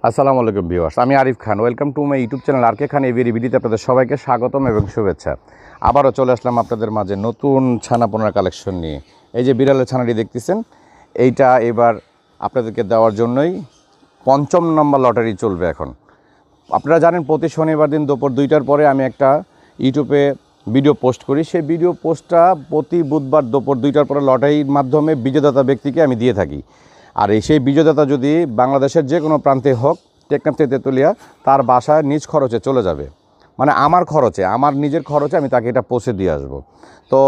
আসসালামু আলাইকুম ভিউয়ার্স, আমি Arif Khan. Welcome to my YouTube channel RK Khan every ভিডিওতে আপনাদের সবাইকে স্বাগতম এবং শুভেচ্ছা। আবারও চলে আসলাম আপনাদের মাঝে নতুন ছানাপোনার কালেকশন নিয়ে। এই যে বিড়ালের ছানাটি দেখতেছেন, এইটা এবার আপনাদেরকে দেওয়ার জন্যই ৫ম নম্বর লটারি চলবে এখন। আপনারা জানেন প্রতি শনিবার দিন দুপুর ২টার পরে আমি একটা ইউটিউবে ভিডিও পোস্ট করি। সেই ভিডিও পোস্টটা প্রতি বুধবার দুপুর ২টার পরে লটারির মাধ্যমে বিজেতা ব্যক্তিকে আমি দিয়ে থাকি। আর সেই বিজেতা যদি বাংলাদেশের যে কোনো প্রান্তে হোক, টেকনাফ থেকে তেঁতুলিয়া, তার বাসায় নিজ খরচে চলে যাবে, মানে আমার খরচে, আমার নিজের খরচে আমি তাকে এটা পৌঁছে দিয়ে আসবো। তো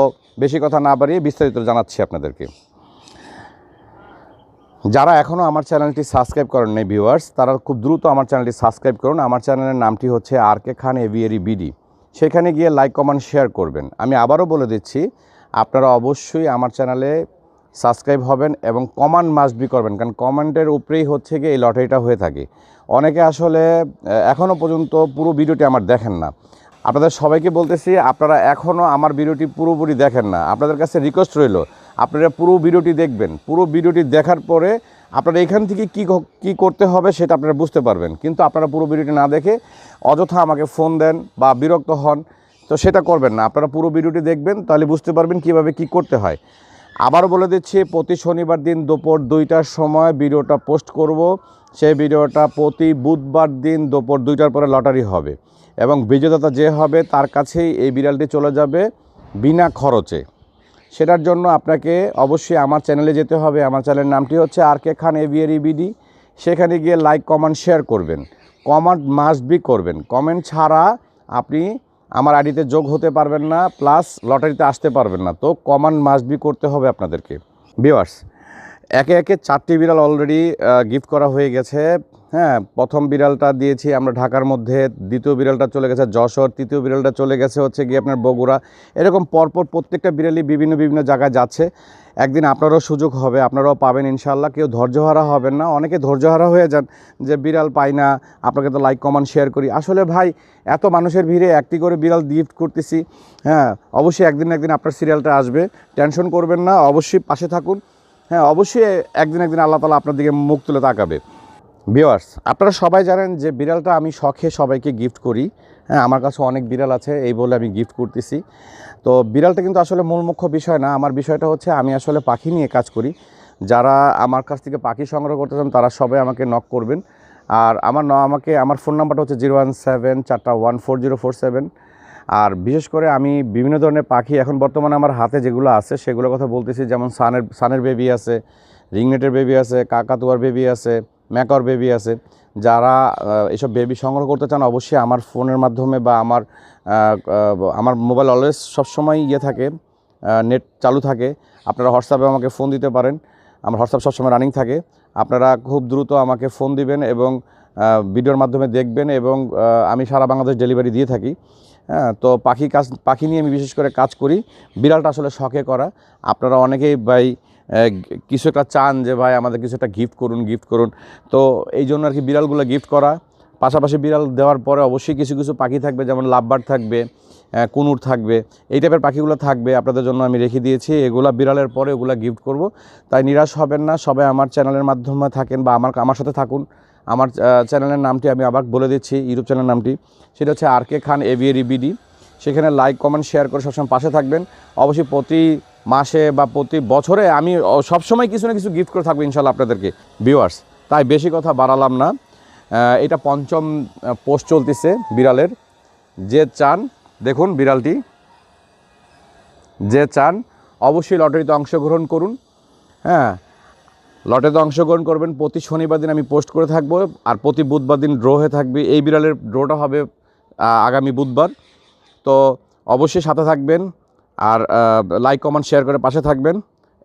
বেশি কথা না বাড়িয়ে বিস্তারিত জানাচ্ছি আপনাদেরকে। যারা এখনও আমার চ্যানেলটি সাবস্ক্রাইব করেন নাই ভিউয়ার্স, তারা খুব দ্রুত আমার চ্যানেলটি সাবস্ক্রাইব করুন। আমার চ্যানেলের নামটি হচ্ছে আরকে খান এভিরি বিডি। সেখানে গিয়ে লাইক কমেন্ট শেয়ার করবেন। আমি আবারও বলে দিচ্ছি, আপনারা অবশ্যই আমার চ্যানেলে সাবস্ক্রাইব হবেন এবং কমেন্ট মাস্ট বি করবেন, কারণ কমেন্টের উপরেই হচ্ছে গিয়ে এই লটারিটা হয়ে থাকে। অনেকে আসলে এখনও পর্যন্ত পুরো ভিডিওটি আমার দেখেন না। আপনাদের সবাইকে বলতেছি, আপনারা এখনও আমার ভিডিওটি পুরোপুরি দেখেন না। আপনাদের কাছে রিকোয়েস্ট রইল, আপনারা পুরো ভিডিওটি দেখবেন। পুরো ভিডিওটি দেখার পরে আপনারা এখান থেকে কী করতে হবে সেটা আপনারা বুঝতে পারবেন। কিন্তু আপনারা পুরো ভিডিওটি না দেখে অযথা আমাকে ফোন দেন বা বিরক্ত হন, তো সেটা করবেন না। আপনারা পুরো ভিডিওটি দেখবেন, তাহলে বুঝতে পারবেন কীভাবে কী করতে হয়। আবার বলে দিচ্ছি, প্রতি শনিবার দিন দুপুর ২টার সময় ভিডিওটা পোস্ট করব। সেই ভিডিওটা প্রতি বুধবার দিন দুপুর ২টার পরে লটারি হবে এবং বিজেতা যে হবে তার কাছেই এই বিড়ালটি চলে যাবে বিনা খরচে। সেটার জন্য আপনাকে অবশ্যই আমার চ্যানেলে যেতে হবে। আমার চ্যানেলের নামটি হচ্ছে আরকে খান এভিরি বিডি। সেখানে গিয়ে লাইক কমেন্ট শেয়ার করবেন, কমেন্ট মাস্ট বি করবেন। কমেন্ট ছাড়া আপনি আমার আইডিতে যোগ হতে পারবেন না, প্লাস লটারিতে আসতে পারবেন না। তো কমেন্ট মাস্ট বি করতে হবে আপনাদেরকে। ভিউয়ার্স, একে একে 4টি বিড়াল অলরেডি গিফট করা হয়ে গেছে। হ্যাঁ, প্রথম বিড়ালটা দিয়েছি আমরা ঢাকার মধ্যে, দ্বিতীয় বিড়ালটা চলে গেছে যশোর, তৃতীয় বিড়ালটা চলে গেছে হচ্ছে গিয়ে আপনার বগুড়া। এরকম পরপর প্রত্যেকটা বিড়ালই বিভিন্ন জায়গায় যাচ্ছে। একদিন আপনারও সুযোগ হবে, আপনারাও পাবেন ইনশাআল্লাহ। কেউ ধৈর্যহারা হবেন না। অনেকে ধৈর্যহারা হয়ে যান যে বিড়াল পাই না, আপনাকে তো লাইক কমেন্ট শেয়ার করি। আসলে ভাই, এত মানুষের ভিড়ে একটি করে বিড়াল গিফট করতেছি। হ্যাঁ, অবশ্যই একদিন আপনার সিরিয়ালটা আসবে, টেনশন করবেন না, অবশ্যই পাশে থাকুন। হ্যাঁ, অবশ্যই একদিন আল্লাহ তাআলা আপনার দিকে মুখ তুলে তাকাবে। ভিউয়ার্স, আপনারা সবাই জানেন যে বিড়ালটা আমি শখে সবাইকে গিফট করি। হ্যাঁ, আমার কাছে অনেক বিড়াল আছে, এই বলে আমি গিফট করতেছি। তো বিড়ালটা কিন্তু আসলে মূল মুখ্য বিষয় না। আমার বিষয়টা হচ্ছে আমি আসলে পাখি নিয়ে কাজ করি। যারা আমার কাছ থেকে পাখি সংগ্রহ করতে চান তারা সবাই আমাকে নক করবেন। আর আমার ফোন নাম্বারটা হচ্ছে 01741414047। আর বিশেষ করে আমি বিভিন্ন ধরনের পাখি এখন বর্তমানে আমার হাতে যেগুলো আছে সেগুলোর কথা বলতেছি। যেমন সানের বেবি আছে, রিংনেটের বেবি আছে, কাকাতুয়ার বেবি আছে, ম্যাকার বেবি আছে। যারা এসব বেবি সংগ্রহ করতে চান অবশ্যই আমার ফোনের মাধ্যমে বা আমার মোবাইল অলওয়েজ সবসময় থাকে, নেট চালু থাকে। আপনারা হোয়াটসঅ্যাপে আমাকে ফোন দিতে পারেন। আমার হোয়াটসঅ্যাপ সবসময় রানিং থাকে। আপনারা খুব দ্রুত আমাকে ফোন দিবেন এবং ভিডিওর মাধ্যমে দেখবেন এবং আমি সারা বাংলাদেশ ডেলিভারি দিয়ে থাকি। হ্যাঁ, তো পাখি নিয়ে আমি বিশেষ করে কাজ করি। বিড়ালটা আসলে শখে করা। আপনারা অনেকেই ভাই কিছু একটা চান যে ভাই আমাদের কিছু একটা গিফট করুন। তো এই জন্য আর কি বিড়ালগুলো গিফট করা। পাশাপাশি বিড়াল দেওয়ার পরে অবশ্যই কিছু পাখি থাকবে, যেমন লাভবার্ড থাকবে, কুনুর থাকবে, এই টাইপের পাখিগুলো থাকবে আপনাদের জন্য আমি রেখে দিয়েছি। এগুলা বিড়ালের পরে ওগুলা গিফট করব। তাই নিরাশ হবেন না, সবাই আমার চ্যানেলের মাধ্যমে থাকেন বা আমার সাথে থাকুন। আমার চ্যানেলের নামটি আমি আবার বলে দিচ্ছি, ইউটিউব চ্যানেলের নামটি, সেটা হচ্ছে আরকে খান এভিরি বিডি। সেখানে লাইক কমেন্ট শেয়ার করে সবসময় পাশে থাকবেন। অবশ্যই প্রতি মাসে বা প্রতি বছরে আমি সবসময় কিছু না কিছু গিফট করে থাকবো ইনশাল্লাহ আপনাদেরকে। ভিউয়ার্স, তাই বেশি কথা বাড়ালাম না। এটা 5ম পোস্ট চলতেছে বিড়ালের। যে চান দেখুন বিড়ালটি, যে চান অবশ্যই লটারিতে অংশগ্রহণ করুন। হ্যাঁ, লটারিতে অংশগ্রহণ করবেন। প্রতি শনিবার দিন আমি পোস্ট করে থাকবো আর প্রতি বুধবার দিন ড্র হয়ে থাকবে। এই বিড়ালের ড্রটা হবে আগামী বুধবার। তো অবশ্যই সাথে থাকবেন আর লাইক কমেন্ট শেয়ার করে পাশে থাকবেন।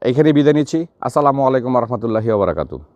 এইখানেই বিদায় নিচ্ছি। আসসালামু আলাইকুম ওয়া রাহমাতুল্লাহি ওয়া বারাকাতুহু।